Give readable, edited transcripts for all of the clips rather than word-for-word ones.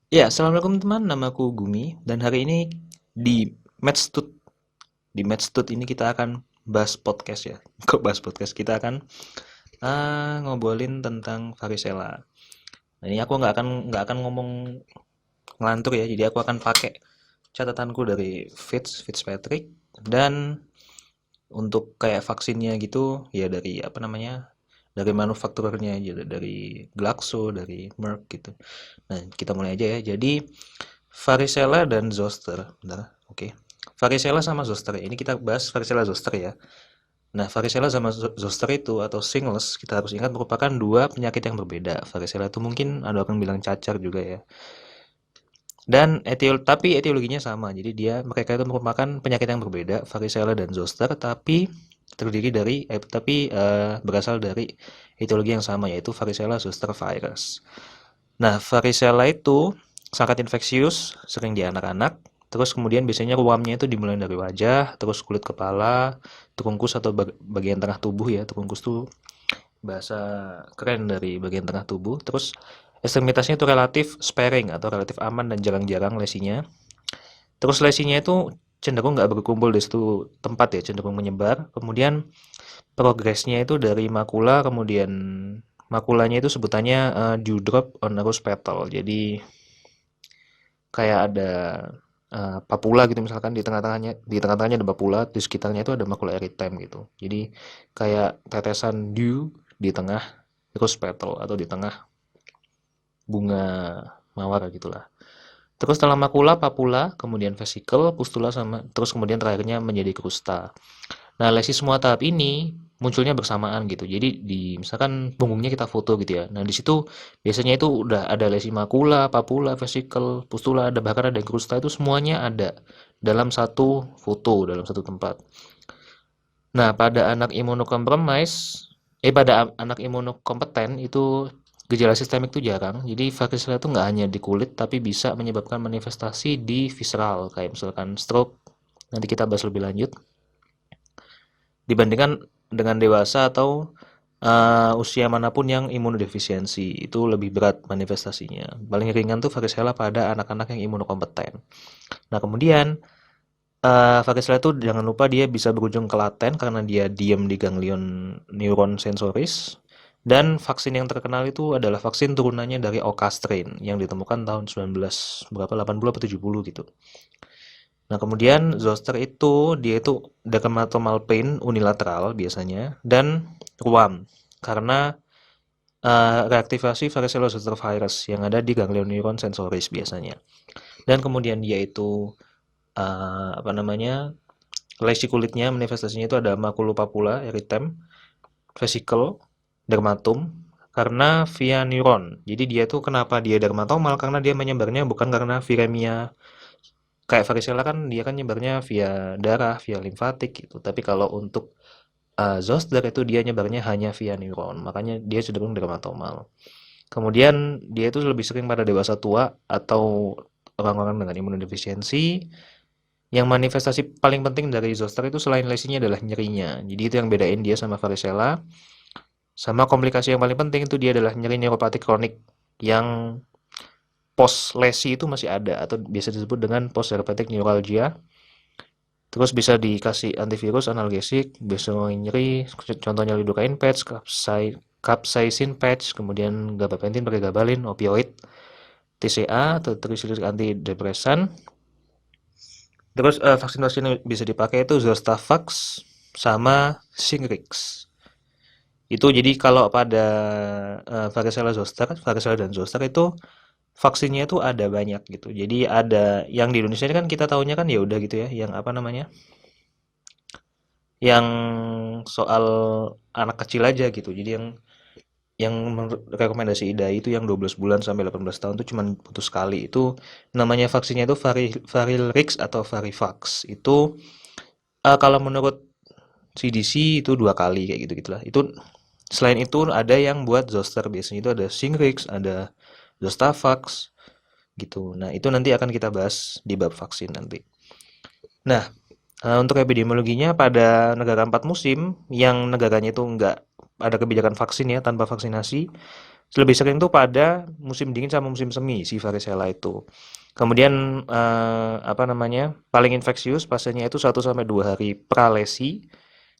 Ya, assalamualaikum teman. Namaku Gumi dan hari ini di Medstut di Medstut ini kita akan bahas podcast ya. Kok bahas podcast? Kita akan ngobrolin tentang varicella. Nah, ini aku nggak akan ngomong ngelantur ya. Jadi aku akan pakai catatanku dari Fitzpatrick dan untuk kayak vaksinnya gitu ya dari apa namanya? Dari manufakturernya aja dari Glaxo, dari Merck gitu. Nah, kita mulai aja ya. Jadi varicella dan zoster. Bentar, oke. Varicella sama zoster. Ini kita bahas varicella zoster ya. Nah, varicella sama zoster itu atau shingles kita harus ingat merupakan dua penyakit yang berbeda. Varicella itu mungkin ada orang bilang cacar juga ya. Dan tapi etiologinya sama. Jadi mereka itu merupakan penyakit yang berbeda, varicella dan zoster, tapi terdiri dari berasal dari etiologi yang sama yaitu varicella zoster virus. Nah, varicella itu sangat infeksius, sering di anak-anak. Terus kemudian biasanya ruamnya itu dimulai dari wajah, terus kulit kepala, terungkus atau bagian tengah tubuh ya. Terungkus tuh bahasa keren dari bagian tengah tubuh. Terus ekstremitasnya itu relatif sparing atau relatif aman dan jarang-jarang lesinya. Terus lesinya itu cenderung nggak berkumpul di satu tempat ya, cenderung menyebar. Kemudian progresnya itu dari makula, kemudian makulanya itu sebutannya dewdrop on a rose petal. Jadi kayak ada papula gitu misalkan di tengah-tengahnya ada papula, di sekitarnya itu ada makula erythema gitu. Jadi kayak tetesan dew di tengah rose petal atau di tengah bunga mawar gitulah. Terus setelah makula, papula, kemudian vesikel, pustula sama terus kemudian terakhirnya menjadi krusta. Nah, lesi semua tahap ini munculnya bersamaan gitu. Jadi misalkan punggungnya kita foto gitu ya. Nah, di situ biasanya itu udah ada lesi makula, papula, vesikel, pustula, ada bahkan ada krusta itu semuanya ada dalam satu foto, dalam satu tempat. Nah, pada anak imunokompeten itu gejala sistemik itu jarang. Jadi varicella itu nggak hanya di kulit, tapi bisa menyebabkan manifestasi di visceral, kayak misalkan stroke. Nanti kita bahas lebih lanjut. Dibandingkan dengan dewasa atau usia manapun yang imunodefisiensi, itu lebih berat manifestasinya. Paling ringan tuh varicella pada anak-anak yang imunokompeten. Nah, kemudian varicella itu jangan lupa dia bisa berujung ke laten karena dia diam di ganglion neuron sensoris. Dan vaksin yang terkenal itu adalah vaksin turunannya dari Oka strain yang ditemukan tahun 80 atau 70 gitu. Nah, kemudian zoster itu dia itu dermatomal pain unilateral biasanya dan ruam karena reaktivasi varicella zoster virus yang ada di ganglion neuron sensoris biasanya. Dan kemudian dia itu apa namanya? Lesi kulitnya manifestasinya itu ada makulopapula, eritem, vesikel, dermatum karena via neuron. Jadi dia tuh kenapa dia dermatomal? Karena dia menyebarnya bukan karena viremia. Kayak varicella kan dia kan nyebarnya via darah, via limfatik gitu. Tapi kalau untuk zoster itu dia nyebarnya hanya via neuron. Makanya dia cenderung dermatomal. Kemudian dia itu lebih sering pada dewasa tua atau orang-orang dengan imunodefisiensi. Yang manifestasi paling penting dari zoster itu selain lesinya adalah nyerinya. Jadi itu yang bedain dia sama varicella. Sama komplikasi yang paling penting itu dia adalah nyeri neuropatik kronik yang post lesi itu masih ada atau biasa disebut dengan post herpetic neuralgia. Terus bisa dikasih antivirus, analgesik, bisa nyeri, contohnya lidocaine patch, capsaicin patch, kemudian gabapentin pakai gabalin, opioid, TCA atau tricyclic antidepresan. Terus vaksin-vaksin yang bisa dipakai itu Zostavax sama Shingrix. Itu jadi kalau pada varicella zoster, varicella dan zoster itu vaksinnya itu ada banyak gitu. Jadi ada yang di Indonesia ini kan kita tahunya kan ya udah gitu ya, yang apa namanya? Yang soal anak kecil aja gitu. Jadi yang menurut rekomendasi IDAI itu yang 12 bulan sampai 18 tahun itu cuma butuh sekali. Itu namanya vaksinnya itu Varilrix atau Varivax. Itu kalau menurut CDC itu 2 kali kayak gitu gitulah. Itu selain itu ada yang buat zoster biasanya itu ada Shingrix, ada Zostavax gitu. Nah, itu nanti akan kita bahas di bab vaksin nanti. Nah, untuk epidemiologinya pada negara 4 musim yang negaranya itu nggak ada kebijakan vaksin ya tanpa vaksinasi, Lebih sering tuh pada musim dingin sama musim semi si varicella itu. Kemudian apa namanya? Paling infeksius pasiennya itu 1 sampai 2 hari pralesi,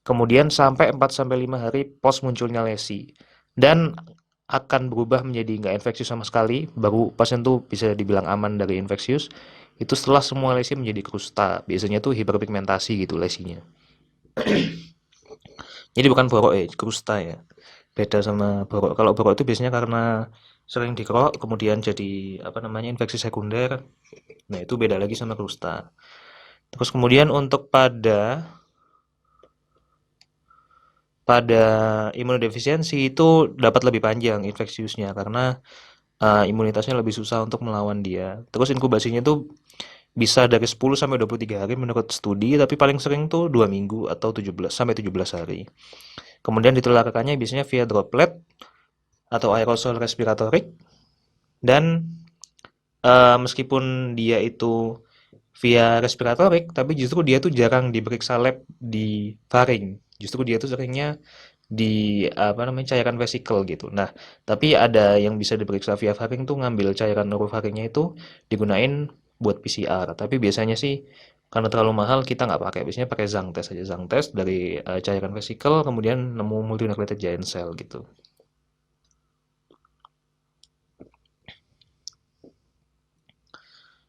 kemudian sampai 4 sampai 5 hari pos munculnya lesi. Dan akan berubah menjadi nggak infeksius sama sekali, baru pasien tuh bisa dibilang aman dari infeksius. Itu setelah semua lesi menjadi krusta. Biasanya tuh hiperpigmentasi gitu lesinya. Jadi bukan borok ya, krusta ya. Beda sama borok. Kalau borok itu biasanya karena sering dikerok, kemudian jadi apa namanya infeksi sekunder. Nah itu beda lagi sama krusta. Terus kemudian untuk pada imunodefisiensi itu dapat lebih panjang infeksiusnya karena imunitasnya lebih susah untuk melawan dia. Terus inkubasinya itu bisa dari 10 sampai 23 hari menurut studi, tapi paling sering tuh 2 minggu atau 17 sampai 17 hari. Kemudian ditularkannya biasanya via droplet atau aerosol respiratorik dan meskipun dia itu via respiratorik, tapi justru dia tuh jarang diperiksa lab di faring. Justru dia tuh seringnya di apa namanya cairan vesikel gitu. Nah, tapi ada yang bisa diperiksa via faring tuh ngambil cairan orofaringnya itu digunain buat PCR. Tapi biasanya sih karena terlalu mahal kita nggak pakai. Biasanya pakai Zang test aja. Zang test dari cairan vesikel kemudian nemu multinucleated giant cell gitu.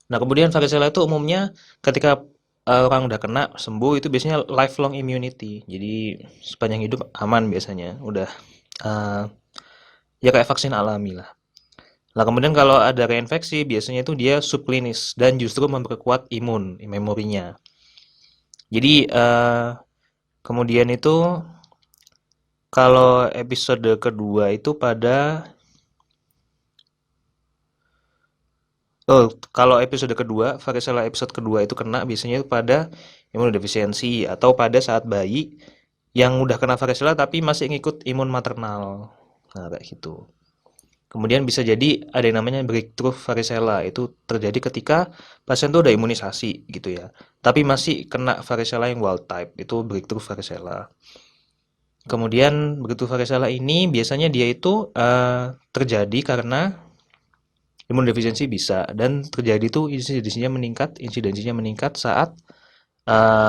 Nah, kemudian varicella itu umumnya ketika orang udah kena sembuh itu biasanya lifelong immunity. Jadi sepanjang hidup aman biasanya. Udah eh, ya kayak vaksin alami lah. Nah, kemudian kalau ada reinfeksi biasanya itu dia subklinis dan justru memperkuat memorinya. Jadi kemudian itu kalau episode kedua itu kalau episode kedua, varicella episode kedua itu kena biasanya pada imunodefisiensi atau pada saat bayi yang udah kena varicella tapi masih ngikut imun maternal. Nah, kayak gitu. Kemudian bisa jadi ada yang namanya breakthrough varicella. Itu terjadi ketika pasien tuh udah imunisasi gitu ya. Tapi masih kena varicella yang wild type. Itu breakthrough varicella. Kemudian breakthrough varicella ini biasanya dia itu terjadi karena imunodefisiensi bisa dan terjadi tuh insidensinya meningkat saat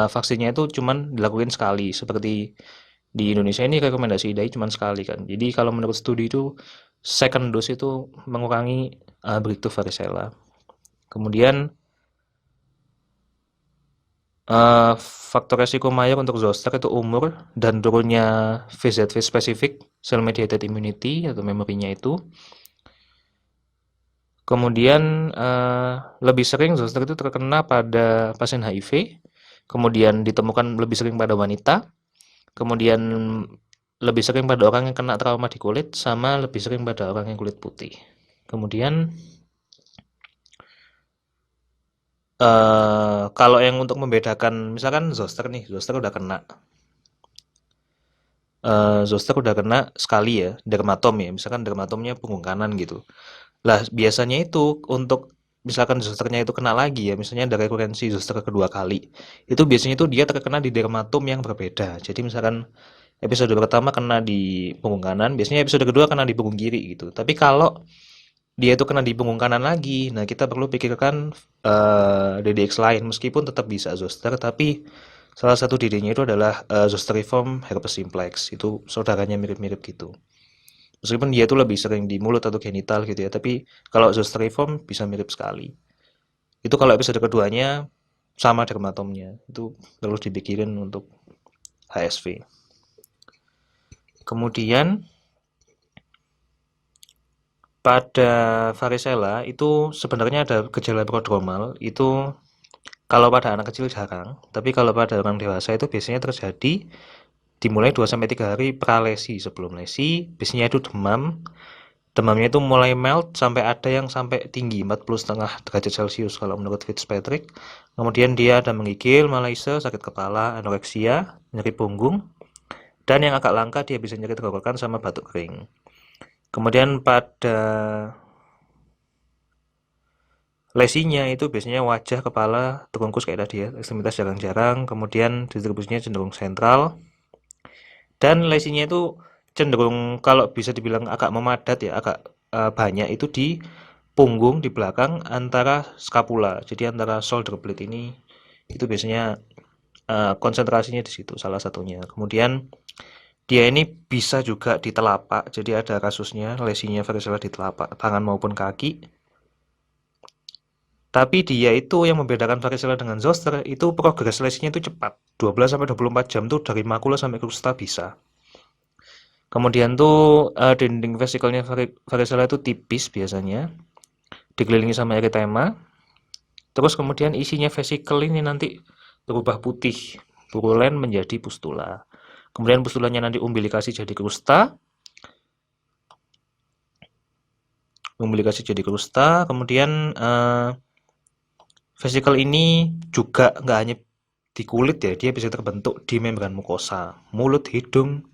vaksinnya itu cuman dilakukan sekali seperti di Indonesia ini rekomendasi IDAI cuma sekali kan. Jadi kalau menurut studi itu second dose itu mengurangi breakthrough varicella. Kemudian faktor resiko mayor untuk zoster itu umur dan turunnya VZV spesifik cell mediated immunity atau memorinya itu. Kemudian lebih sering zoster itu terkena pada pasien HIV, kemudian ditemukan lebih sering pada wanita, kemudian lebih sering pada orang yang kena trauma di kulit, sama lebih sering pada orang yang kulit putih. Kemudian kalau yang untuk membedakan, misalkan zoster nih, zoster udah kena sekali ya, dermatom ya, misalkan dermatomnya punggung kanan gitu. Lah, biasanya itu untuk misalkan zosternya itu kena lagi ya, misalnya ada rekurensi zoster kedua kali. Itu biasanya itu dia terkena di dermatom yang berbeda. Jadi misalkan episode pertama kena di punggung kanan, biasanya episode kedua kena di punggung kiri gitu. Tapi kalau dia itu kena di punggung kanan lagi, nah kita perlu pikirkan DDX lain meskipun tetap bisa zoster, tapi salah satu DD-nya itu adalah zoster-reform herpes simplex. Itu saudaranya mirip-mirip gitu. Meskipun dia itu lebih sering di mulut atau genital gitu ya, tapi kalau zoster-reform bisa mirip sekali. Itu kalau episode keduanya sama dermatomnya. Itu perlu dipikirin untuk HSV. Kemudian pada varicella itu sebenarnya ada gejala prodromal. Itu kalau pada anak kecil jarang, tapi kalau pada orang dewasa itu biasanya terjadi dimulai 2 sampai 3 hari pralesi sebelum lesi. Biasanya itu demam. Demamnya itu mulai mild sampai ada yang sampai tinggi 40,5 derajat Celcius kalau menurut Fitzpatrick. Kemudian dia ada menggigil, malaise, sakit kepala, anoreksia, nyeri punggung, dan yang agak langka dia bisa nyeri tenggorokan sama batuk kering. Kemudian pada lesinya itu biasanya wajah, kepala, terungkus kayak tadi ya, ekstremitas jarang-jarang, kemudian distribusinya cenderung sentral, dan lesinya itu cenderung kalau bisa dibilang agak memadat ya, agak banyak itu di punggung di belakang antara scapula. Jadi antara shoulder blade ini itu biasanya konsentrasinya di situ salah satunya. Kemudian dia ini bisa juga di telapak. Jadi ada kasusnya lesinya varicella di telapak tangan maupun kaki. Tapi dia itu yang membedakan varicella dengan zoster itu progres lesinya itu cepat. 12 sampai 24 jam tuh dari makula sampai krusta bisa. Kemudian tuh dinding vesikelnya varicella itu tipis biasanya, dikelilingi sama eritema. Terus kemudian isinya vesikel ini nanti berubah putih, purulen menjadi pustula. Kemudian pustulanya nanti umbilikasi jadi krusta, kemudian vesikel ini juga nggak hanya di kulit ya, dia bisa terbentuk di membran mukosa, mulut, hidung,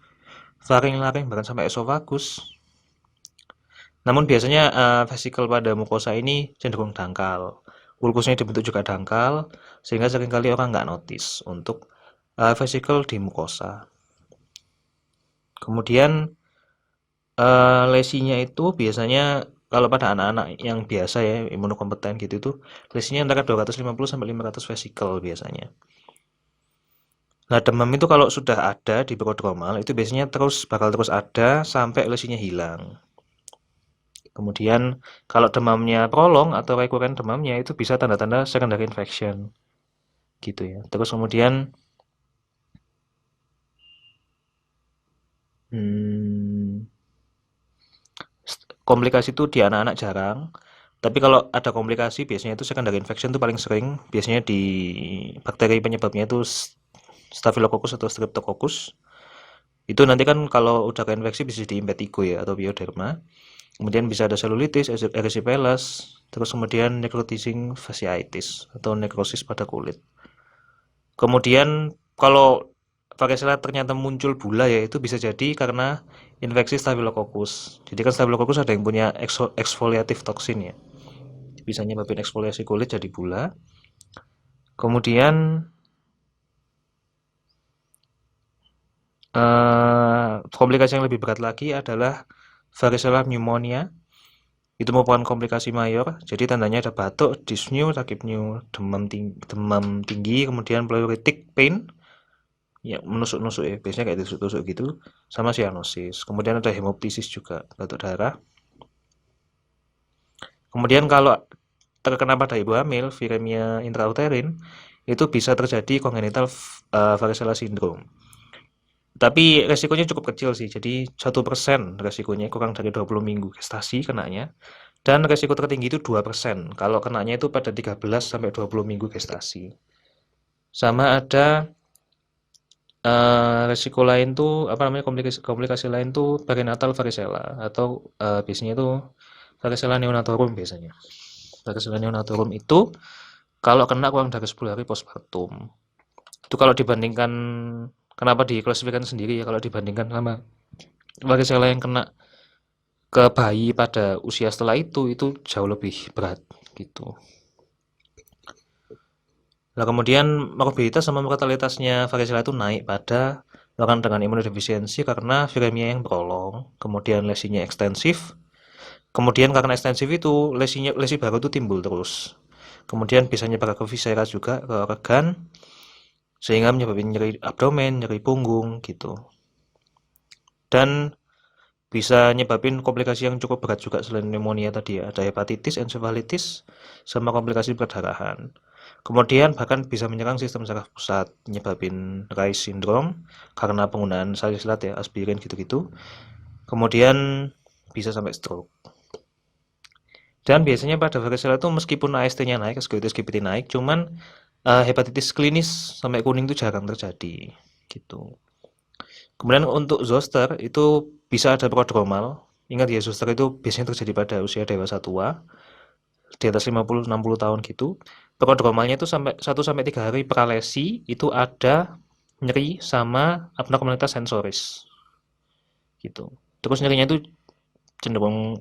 laring-laring, bahkan sampai esofagus. Namun biasanya vesikel pada mukosa ini cenderung dangkal. Ulkusnya dibentuk juga dangkal, sehingga seringkali orang nggak notice untuk vesikel di mukosa. Kemudian lesinya itu biasanya kalau pada anak-anak yang biasa ya, imunokompeten gitu itu, lesinya antara 250 sampai 500 vesikel biasanya. Nah, demam itu kalau sudah ada di prodromal itu biasanya bakal terus ada sampai lesinya hilang. Kemudian kalau demamnya prolong atau recurrent demamnya itu bisa tanda-tanda secondary infection gitu ya. Terus kemudian hmm, komplikasi itu di anak-anak jarang. Tapi kalau ada komplikasi biasanya itu secondary infection itu paling sering. Biasanya di bakteri penyebabnya itu Staphylococcus atau Streptococcus. Itu nanti kan kalau udah keinfeksi bisa di impetigo ya atau bioderma. Kemudian bisa ada selulitis, erysipelas, terus kemudian necrotizing fasciitis atau nekrosis pada kulit. Kemudian kalau varicella ternyata muncul bula ya itu bisa jadi karena infeksi Staphylococcus. Jadi kan Staphylococcus ada yang punya eksfoliatif toksin ya. Bisa nyebabin eksfoliasi kulit jadi bula. Kemudian komplikasi yang lebih berat lagi adalah varicella pneumonia. Itu merupakan komplikasi mayor. Jadi tandanya ada batuk, dyspnea, takipneu, demam tinggi, kemudian pleuritic pain, ya menusuk-nusuk ya, biasanya kayak tusuk-tusuk gitu, sama cyanosis. Kemudian ada hemoptysis juga, batuk darah. Kemudian kalau terkena pada ibu hamil, viremia intrauterin, itu bisa terjadi congenital varicella syndrome. Tapi resikonya cukup kecil sih, jadi 1% resikonya kurang dari 20 minggu gestasi kenanya. Dan resiko tertinggi itu 2%, kalau kenanya itu pada 13 sampai 20 minggu gestasi. Sama ada resiko lain tuh apa namanya komplikasi lain tuh perinatal varicella atau biasanya itu varicella neonatorum biasanya. Varicella neonatorum itu kalau kena kurang dari 10 hari postpartum. Itu kalau dibandingkan kenapa diklasifikasikan sendiri ya kalau dibandingkan sama varicella yang kena ke bayi pada usia setelah itu jauh lebih berat gitu. Nah, kemudian morbiditas sama mortalitasnya varicella itu naik pada orang dengan imunodefisiensi karena viremia yang prolong, kemudian lesinya ekstensif, kemudian karena ekstensif itu lesi baru itu timbul terus. Kemudian bisa nyebar ke viscera juga ke organ, sehingga menyebabkan nyeri abdomen, nyeri punggung gitu. Dan bisa nyebabin komplikasi yang cukup berat juga selain pneumonia tadi ya. Ada hepatitis, ensefalitis, sama komplikasi perdarahan. Kemudian bahkan bisa menyerang sistem saraf pusat, nyebabin Reye's syndrome karena penggunaan salisilat ya, aspirin gitu-gitu. Kemudian bisa sampai stroke. Dan biasanya pada varicella itu meskipun AST-nya naik, SGOT-SGPT naik, cuman hepatitis klinis sampai kuning itu jarang terjadi gitu. Kemudian untuk zoster itu bisa ada prodromal. Ingat ya, zoster itu biasanya terjadi pada usia dewasa tua, di atas 50-60 tahun gitu. Prodromalnya itu sampai 1-3 hari pralesi itu ada nyeri sama abnormalitas sensoris gitu. Terus nyerinya itu cenderung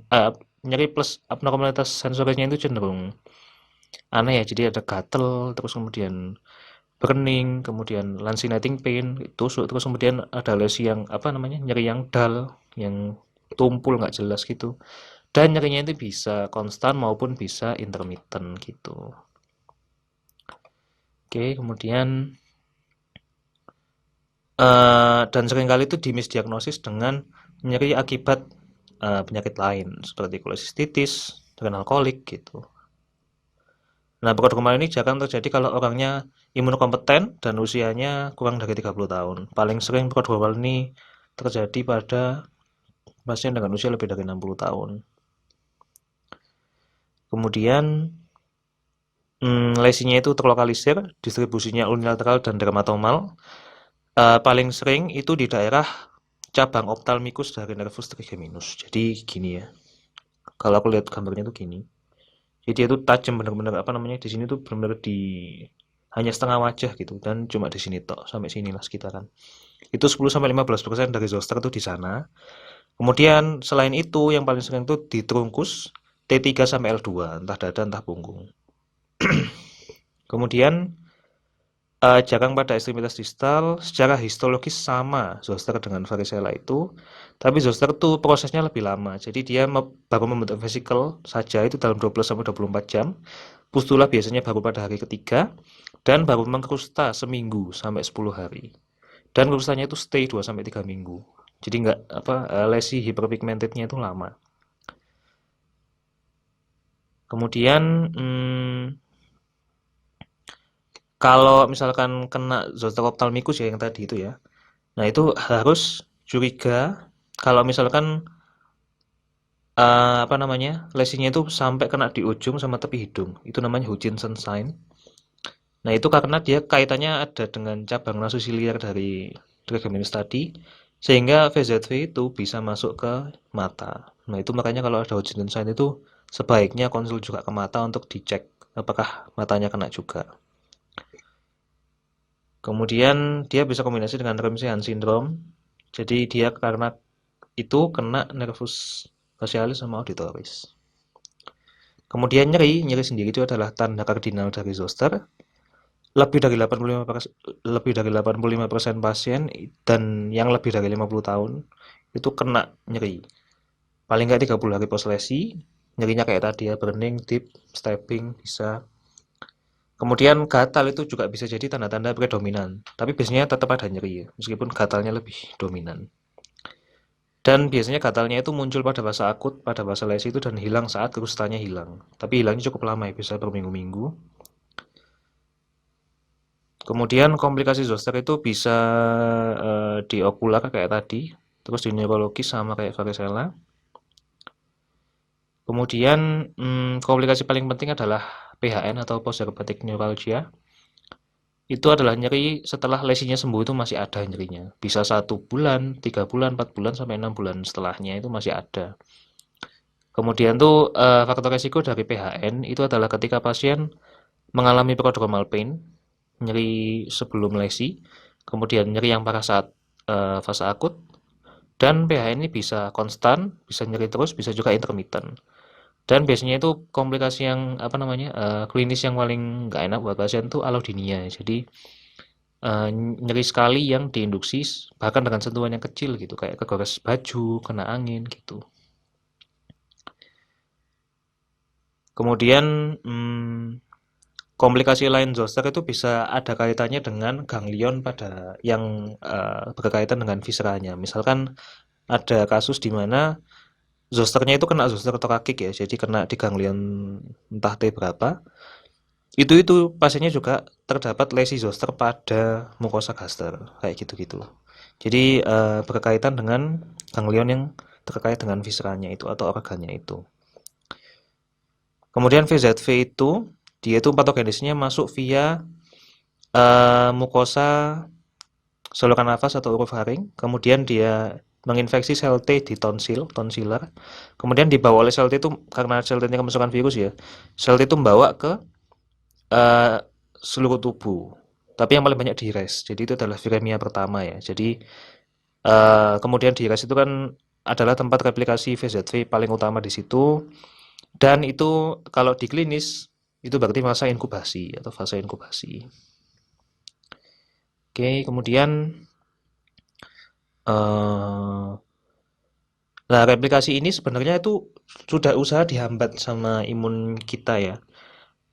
nyeri plus abnormalitas sensorisnya itu cenderung aneh ya. Jadi ada gatel, terus kemudian burning, kemudian lancinating pain, tusuk, terus kemudian ada lesi yang nyeri yang dull, yang tumpul nggak jelas gitu. Dan nyerinya itu bisa konstan maupun bisa intermittent gitu. Oke, kemudian dan seringkali itu dimisdiagnosis dengan nyeri akibat penyakit lain seperti kolesistitis, renal kolik gitu. Nah, prodromal ini jarang terjadi kalau orangnya imunokompeten dan usianya kurang dari 30 tahun. Paling sering prodromal ini terjadi pada pasien dengan usia lebih dari 60 tahun. Kemudian lesinya itu terlokalisir, distribusinya unilateral dan dermatomal. Paling sering itu di daerah cabang ophthalmicus dari nervus trigeminus. Jadi gini ya. Kalau aku lihat gambarnya tuh gini. Jadi dia tuh tajam bener-bener di sini tuh bener-bener di hanya setengah wajah gitu dan cuma di sini tok sampai sinilah sekitaran. Itu 10 sampai 15% dari zoster tuh di sana. Kemudian selain itu yang paling sering tuh di trunkus T3 sampai L2, entah dada entah punggung. Kemudian jarang pada ekstremitas distal, secara histologis sama zoster dengan varicella itu, tapi zoster tuh prosesnya lebih lama. Jadi dia baru membentuk vesikel saja itu dalam 12 sampai 24 jam. Pustula biasanya baru pada hari ketiga dan baru mengkrusta seminggu sampai 10 hari. Dan krustanya itu stay 2 sampai 3 minggu. Jadi nggak lesi hyperpigmentednya itu lama. Kemudian kalau misalkan kena zoster ophthalmicus ya yang tadi itu ya. Nah, itu harus curiga kalau misalkan lesinya itu sampai kena di ujung sama tepi hidung. Itu namanya Hutchinson sign. Nah, itu karena dia kaitannya ada dengan cabang nasus ciliar dari trigeminus tadi, sehingga VZV itu bisa masuk ke mata. Nah, itu makanya kalau ada Hutchinson sign itu sebaiknya konsul juga ke mata untuk dicek apakah matanya kena juga. Kemudian dia bisa kombinasi dengan Ramsay-Hunt syndrome. Jadi dia karena itu kena nervus facialis sama auditoris. Kemudian nyeri sendiri itu adalah tanda kardinal dari zoster. Lebih dari 85% pasien dan yang lebih dari 50 tahun itu kena nyeri. Paling nggak 30 hari pos lesi, nyerinya kayak tadi ya, burning, deep, stabbing, bisa. Kemudian gatal itu juga bisa jadi tanda-tanda predominan, tapi biasanya tetap ada nyeri ya, meskipun gatalnya lebih dominan. Dan biasanya gatalnya itu muncul pada fase akut, pada fase lesi itu dan hilang saat krustanya hilang. Tapi hilangnya cukup lama ya, bisa berminggu-minggu. Kemudian komplikasi zoster itu bisa di okular kayak tadi, terus di neurologis sama kayak varicella. Kemudian komplikasi paling penting adalah PHN atau postherpetic neuralgia. Itu adalah nyeri setelah lesinya sembuh itu masih ada nyerinya. Bisa 1 bulan, 3 bulan, 4 bulan, sampai 6 bulan setelahnya itu masih ada. Kemudian tuh faktor resiko dari PHN itu adalah ketika pasien mengalami prodromal pain, nyeri sebelum lesi, kemudian nyeri yang parah saat fase akut, dan PHN ini bisa konstan, bisa nyeri terus, bisa juga intermittent. Dan biasanya itu komplikasi yang klinis yang paling nggak enak buat pasien tuh allodynia. Jadi nyeri sekali yang diinduksi bahkan dengan sentuhan yang kecil gitu, kayak kegores baju, kena angin gitu. Kemudian komplikasi lain zoster itu bisa ada kaitannya dengan ganglion pada yang berkaitan dengan visceranya. Misalkan ada kasus di mana zosternya itu kena zoster torakik ya, jadi kena di ganglion entah T berapa. Itu pasiennya juga terdapat lesi zoster pada mukosa gaster, kayak gitu-gitu. Jadi berkaitan dengan ganglion yang terkait dengan visceranya itu atau organnya itu. Kemudian VZV itu dia itu patogenisnya masuk via mukosa saluran nafas atau orofaring, kemudian dia menginfeksi sel T di tonsiler, kemudian dibawa oleh sel T itu karena sel T ini kemasukan virus ya, sel T itu membawa ke seluruh tubuh, tapi yang paling banyak di res, jadi itu adalah viremia pertama ya. Jadi kemudian di res itu kan adalah tempat replikasi VZV paling utama di situ, dan itu kalau di klinis itu berarti masa inkubasi atau fase inkubasi. Oke, kemudian eh nah, replikasi ini sebenarnya itu sudah usaha dihambat sama imun kita ya.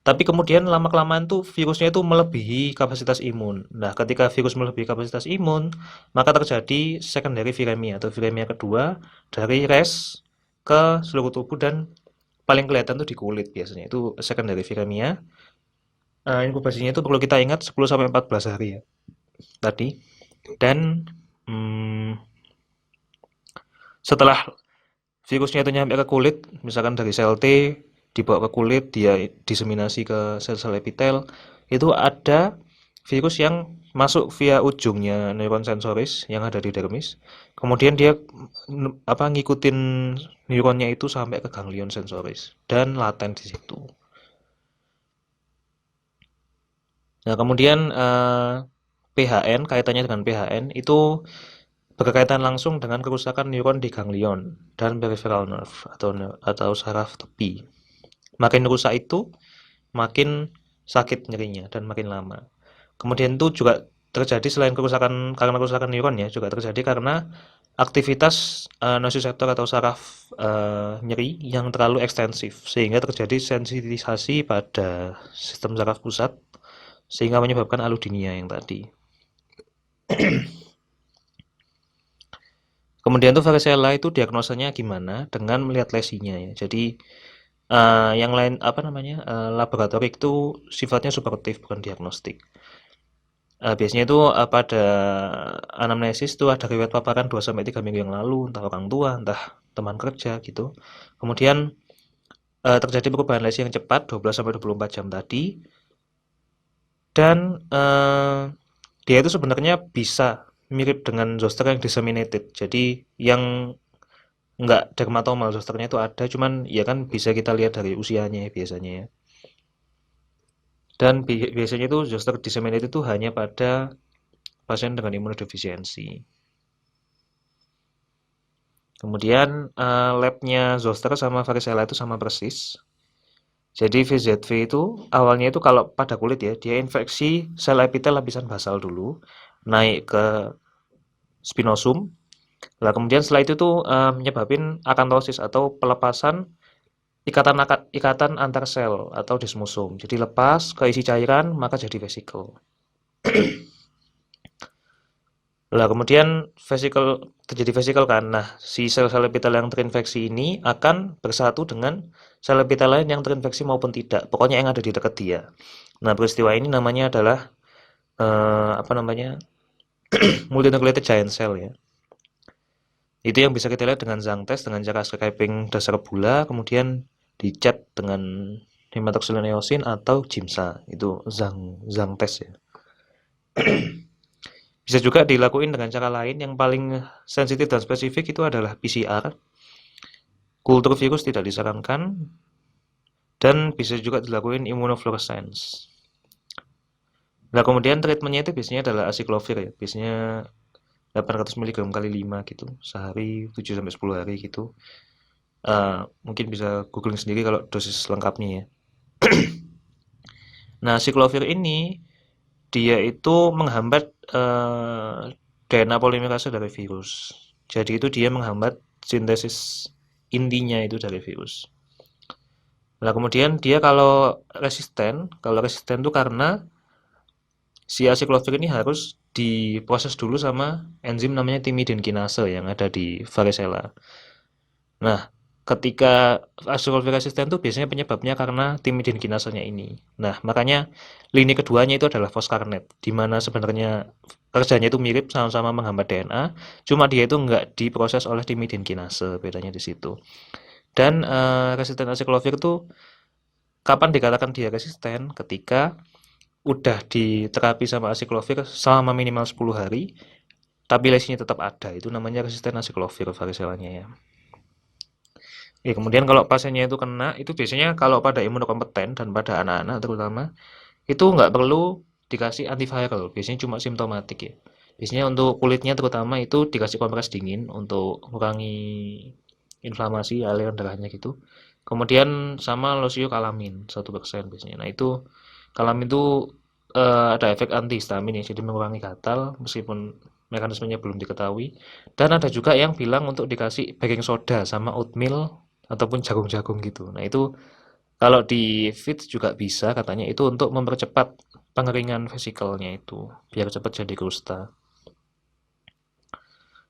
Tapi kemudian lama-kelamaan tuh virusnya itu melebihi kapasitas imun. Nah, ketika virus melebihi kapasitas imun, maka terjadi secondary viremia atau viremia kedua dari res ke seluruh tubuh dan paling kelihatan tuh di kulit biasanya. Itu secondary viremia. Inkubasinya itu perlu kita ingat 10 sampai 14 hari ya tadi. Dan hmm, setelah virusnya itu nyampe ke kulit, misalkan dari sel T dibawa ke kulit, dia diseminasi ke sel-sel epitel, itu ada virus yang masuk via ujungnya neuron sensoris yang ada di dermis. Kemudian dia ngikutin neuronnya itu sampai ke ganglion sensoris dan laten di situ. Nah, kemudian PHN kaitannya dengan PHN itu berkaitan langsung dengan kerusakan neuron di ganglion dan peripheral nerve atau saraf tepi. Makin rusak itu, makin sakit nyerinya dan makin lama. Kemudian itu juga terjadi selain karena kerusakan neuron ya, juga terjadi karena aktivitas nociceptor atau saraf nyeri yang terlalu ekstensif sehingga terjadi sensitisasi pada sistem saraf pusat sehingga menyebabkan allodynia yang tadi. Kemudian tuh varicella itu diagnosanya gimana? Dengan melihat lesinya ya. Jadi yang lain apa namanya laboratorik itu sifatnya superatif bukan diagnostik. Biasanya itu pada anamnesis itu ada riwayat paparan 2 sampai 3 minggu yang lalu, entah orang tua, entah teman kerja gitu. Kemudian terjadi perubahan lesi yang cepat 12 sampai 24 jam tadi dan dia itu sebenarnya bisa mirip dengan zoster yang disseminated. Jadi yang nggak dermatomal zosternya itu ada, cuman ya kan bisa kita lihat dari usianya ya, biasanya ya. Dan biasanya itu zoster disseminated itu hanya pada pasien dengan imunodefisiensi. Kemudian labnya zoster sama varicella itu sama persis. Jadi VZV itu awalnya itu kalau pada kulit ya, dia infeksi sel epitel lapisan basal dulu, naik ke spinosum. Lah kemudian setelah itu tuh menyebabin akantosis atau pelepasan ikatan antar sel atau desmosum. Jadi lepas keisi cairan maka jadi vesikel. Lah kemudian terjadi vesikel kan. Nah, si sel-sel epitel yang terinfeksi ini akan bersatu dengan sel epitel lain yang terinfeksi maupun tidak. Pokoknya yang ada di dekat dia. Nah, peristiwa ini namanya adalah apa namanya? Multinucleated giant cell ya. Itu yang bisa kita lihat dengan Zhang test dengan cara scraping dasar bula kemudian dicat dengan hematoxylin eosin atau GIMSA. Itu Zhang test ya. Bisa juga dilakuin dengan cara lain yang paling sensitif dan spesifik itu adalah PCR. Kultur virus tidak disarankan dan bisa juga dilakuin immunofluorescence. Nah, kemudian treatmentnya itu biasanya adalah acyclovir ya. Biasanya 800 mg kali 5 gitu. Sehari 7 sampai 10 hari gitu. Mungkin bisa googling sendiri kalau dosis lengkapnya ya. Nah, acyclovir ini dia itu menghambat DNA polimerase dari virus. Jadi itu dia menghambat sintesis intinya itu dari virus. Nah, kemudian dia kalau resisten itu karena si acyclovir ini harus diproses dulu sama enzim namanya thymidine kinase yang ada di varicella. Nah, ketika acyclovir resisten itu biasanya penyebabnya karena thymidine kinasenya ini. Nah, makanya lini keduanya itu adalah foscarnet, di mana sebenarnya kerjanya itu mirip sama-sama menghambat DNA, cuma dia itu nggak diproses oleh thymidine kinase, bedanya di situ. Dan resisten acyclovir itu kapan dikatakan dia resisten? Ketika udah diterapi sama acyclovir selama minimal 10 hari, tapi lesinya tetap ada. Itu namanya resisten acyclovir varicellanya ya. Ya, kemudian kalau pasiennya itu kena, itu biasanya kalau pada imunokompeten dan pada anak-anak terutama, itu nggak perlu dikasih antiviral, biasanya cuma simptomatik ya. Biasanya untuk kulitnya terutama itu dikasih kompres dingin untuk mengurangi inflamasi aliran darahnya gitu. Kemudian sama losio kalamin 1% biasanya. Nah itu kalamin itu ada efek antihistamin ya, jadi mengurangi gatal meskipun mekanismenya belum diketahui. Dan ada juga yang bilang untuk dikasih baking soda sama oatmeal ataupun jagung-jagung gitu. Nah, itu kalau di feed juga bisa katanya itu untuk mempercepat pengeringan vesikelnya itu biar cepat jadi kusta.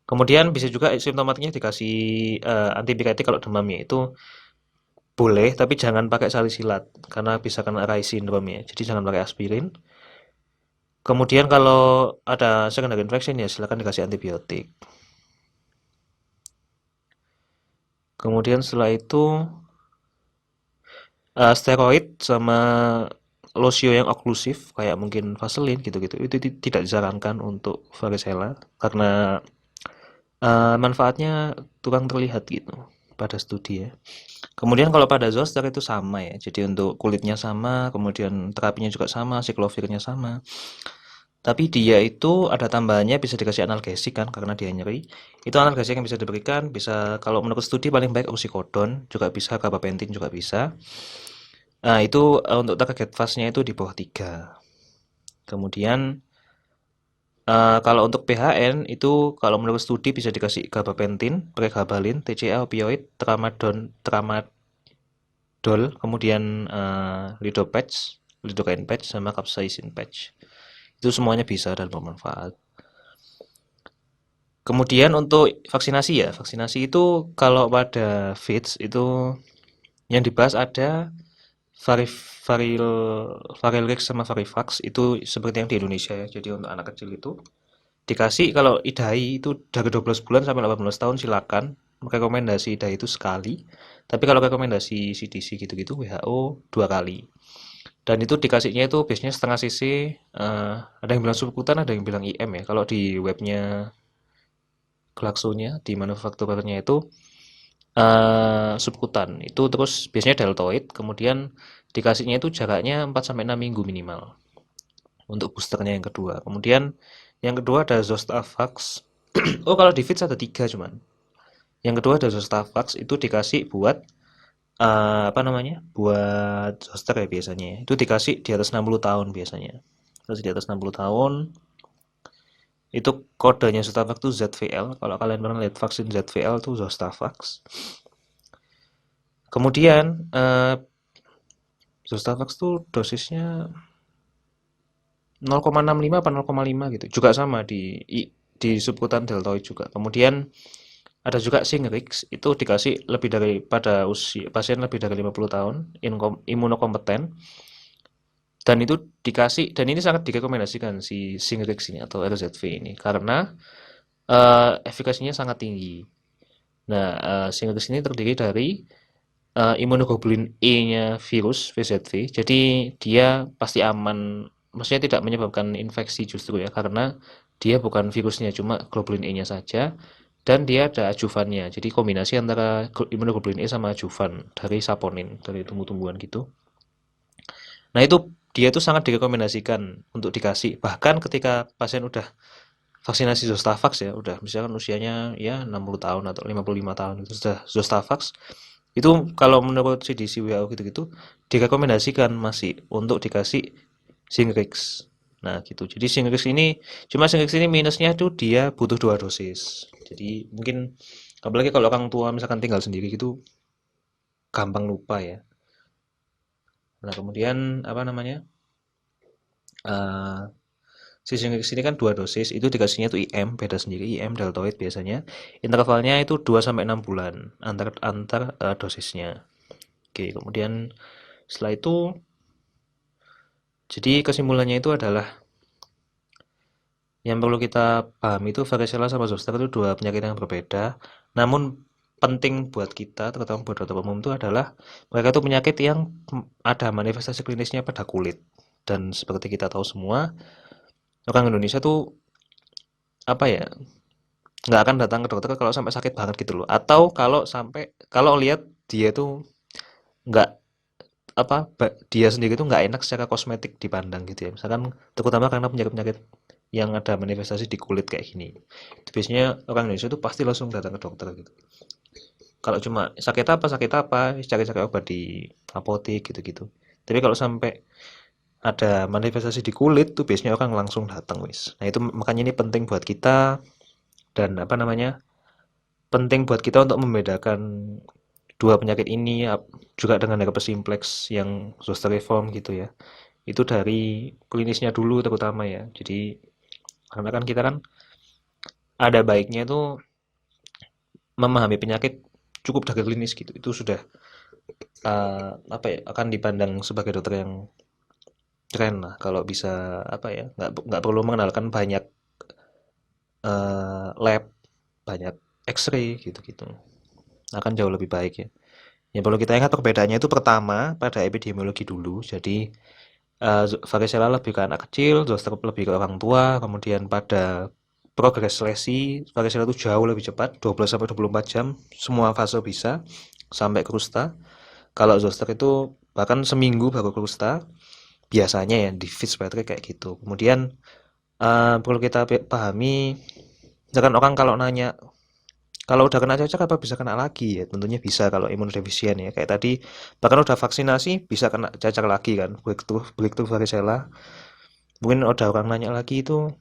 Kemudian bisa juga simptomatiknya dikasih antipiretik kalau demamnya itu boleh, tapi jangan pakai salisilat karena bisa kena Reye's syndrome ya. Jadi jangan pakai aspirin. Kemudian kalau ada secondary infection ya silakan dikasih antibiotik. Kemudian setelah itu steroid sama losio yang oklusif kayak mungkin Vaseline gitu-gitu itu tidak disarankan untuk varicella karena manfaatnya kurang terlihat gitu pada studi ya. Kemudian kalau pada zoster itu sama ya. Jadi untuk kulitnya sama, kemudian terapinya juga sama, siklovirnya sama. Tapi dia itu ada tambahannya bisa dikasih analgesik kan karena dia nyeri. Itu analgesik yang bisa diberikan bisa kalau menurut studi paling baik oxycodone, juga bisa gabapentin juga bisa. Nah, itu untuk target fase-nya itu di bawah 3. Kemudian kalau untuk PHN itu kalau menurut studi bisa dikasih gabapentin, pregabalin, TCA opioid, tramadol, kemudian lidopatch, lidocaine patch sama capsaicin patch. Itu semuanya bisa dan bermanfaat. Kemudian untuk vaksinasi ya, vaksinasi itu kalau pada FITS itu yang dibahas ada varil, varil, varilrix sama varivax itu seperti yang di Indonesia ya. Jadi untuk anak kecil itu dikasih kalau idai itu dari 12 bulan sampai 18 tahun silakan. Rekomendasi idai itu sekali. Tapi kalau rekomendasi CDC gitu-gitu WHO 2 kali. Dan itu dikasihnya itu biasanya setengah cc, ada yang bilang subkutan, ada yang bilang IM ya. Kalau di webnya Glaxo-nya, di manufakturernya itu subkutan. Itu terus biasanya deltoid, kemudian dikasihnya itu jaraknya 4 sampai 6 minggu minimal untuk boosternya yang kedua. Kemudian yang kedua ada Zostavax. Oh, kalau di Fits ada 3 cuman. Yang kedua ada Zostavax itu dikasih buat apa namanya? Buat zoster ya biasanya. Itu dikasih di atas 60 tahun biasanya. Terus di atas 60 tahun itu kodenya Zostavax itu ZVL. Kalau kalian pernah lihat vaksin ZVL itu Zostavax. Kemudian Zostavax tuh dosisnya 0,65 apa 0,5 gitu. Juga sama di subkutan deltoid juga. Kemudian ada juga Shingrix itu dikasih lebih dari pada usia pasien lebih dari 50 tahun, imunokompeten. Dan itu dikasih dan ini sangat direkomendasikan si Shingrix ini atau RZV ini karena efikasinya sangat tinggi. Nah, Shingrix ini terdiri dari imunoglobulin E-nya virus VZV. Jadi dia pasti aman, maksudnya tidak menyebabkan infeksi justru ya, karena dia bukan virusnya, cuma globulin E-nya saja. Dan dia ada ajuvannya. Jadi kombinasi antara imunoglobulin E sama ajuvan dari saponin, dari tumbuh-tumbuhan gitu. Nah, itu dia itu sangat direkomendasikan untuk dikasih. Bahkan ketika pasien udah vaksinasi Zostavax ya, udah misalkan usianya ya 60 tahun atau 55 tahun itu sudah Zostavax. Itu kalau menurut CDC WHO gitu-gitu direkomendasikan masih untuk dikasih Shingrix. Nah, gitu. Jadi Shingrix ini minusnya tuh dia butuh 2 dosis. Jadi mungkin apalagi kalau orang tua misalkan tinggal sendiri gitu gampang lupa ya. Nah, kemudian apa namanya? eh Si Shingrix ini kan 2 dosis, itu dikasihnya tuh IM, beda sendiri, IM deltoid biasanya. Intervalnya itu 2 sampai 6 bulan antar antar dosisnya. Oke, kemudian setelah itu jadi kesimpulannya itu adalah yang perlu kita pahami itu varicella sama zoster itu 2 penyakit yang berbeda. Namun penting buat kita, terutama buat dokter umum itu adalah mereka itu penyakit yang ada manifestasi klinisnya pada kulit. Dan seperti kita tahu semua, orang Indonesia tuh apa ya nggak akan datang ke dokter kalau sampai sakit banget gitu loh. Atau kalau lihat dia tuh nggak apa dia sendiri tuh nggak enak secara kosmetik dipandang gitu ya. Misalkan terutama karena penyakit-penyakit yang ada manifestasi di kulit kayak gini. Itu biasanya orang Indonesia tuh pasti langsung datang ke dokter gitu. Kalau cuma sakit apa, cari-cari obat di apotek gitu-gitu. Tapi kalau sampai ada manifestasi di kulit tuh biasanya orang langsung datang wis. Nah, itu makanya ini penting buat kita dan apa namanya? Penting buat kita untuk membedakan dua penyakit ini juga dengan herpes simplex yang zoster gitu ya. Itu dari klinisnya dulu terutama ya. Jadi karena kan kita kan ada baiknya itu memahami penyakit cukup dari klinis gitu. Itu sudah apa ya akan dipandang sebagai dokter yang keren lah kalau bisa apa ya nggak perlu mengenalkan banyak lab banyak X-ray gitu-gitu akan jauh lebih baik ya. Yang perlu kita ingat perbedaannya itu pertama pada epidemiologi dulu. Jadi varicella lebih ke anak kecil, zoster lebih ke orang tua. Kemudian pada progres lesi, varicella itu jauh lebih cepat, 12 sampai 24 jam, semua fase bisa sampai krusta. Kalau zoster itu bahkan seminggu baru krusta, biasanya ya di Fitzpatrick kayak gitu. Kemudian perlu kita pahami, misalkan orang kalau nanya, kalau udah kena cacak apa bisa kena lagi ya? Tentunya bisa kalau imunodefisien ya. Kayak tadi, bahkan udah vaksinasi bisa kena cacak lagi kan, breakthrough varicella. Mungkin udah orang nanya lagi itu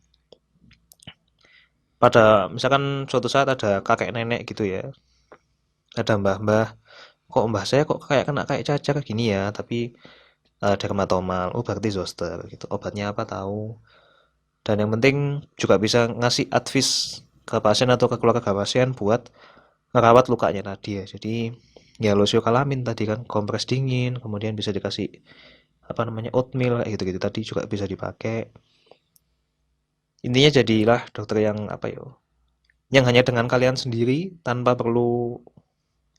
pada misalkan suatu saat ada kakek nenek gitu ya, ada mbah-mbah, kok mbah saya kok kayak kena kayak cacak gini ya, tapi dermatomal, oh berarti zoster gitu. Obatnya apa tahu. Dan yang penting juga bisa ngasih advice ke pasien atau ke keluarga pasien buat ngerawat lukanya tadi ya. Jadi ya losiokalamin tadi kan kompres dingin, kemudian bisa dikasih apa namanya oatmeal kayak gitu-gitu tadi juga bisa dipakai. Intinya jadilah dokter yang apa ya, yang hanya dengan kalian sendiri tanpa perlu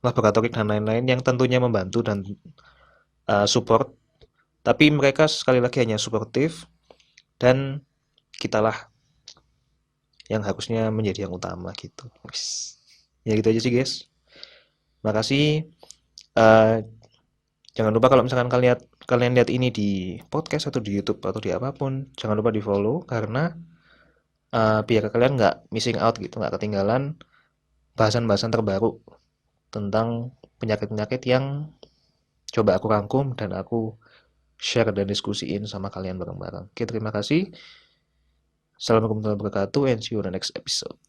laboratorik dan lain-lain yang tentunya membantu dan support. Tapi mereka sekali lagi hanya suportif dan kitalah yang harusnya menjadi yang utama gitu. Ya gitu aja sih guys. Makasih. Eh, Jangan lupa kalau misalkan kalian lihat ini di podcast atau di YouTube atau di apapun, jangan lupa di follow karena biar kalian nggak missing out gitu, nggak ketinggalan bahasan-bahasan terbaru tentang penyakit-penyakit yang coba aku rangkum dan aku share dan diskusiin sama kalian bareng-bareng. Oke, terima kasih. Assalamualaikum warahmatullahi wabarakatuh and see you on the next episode.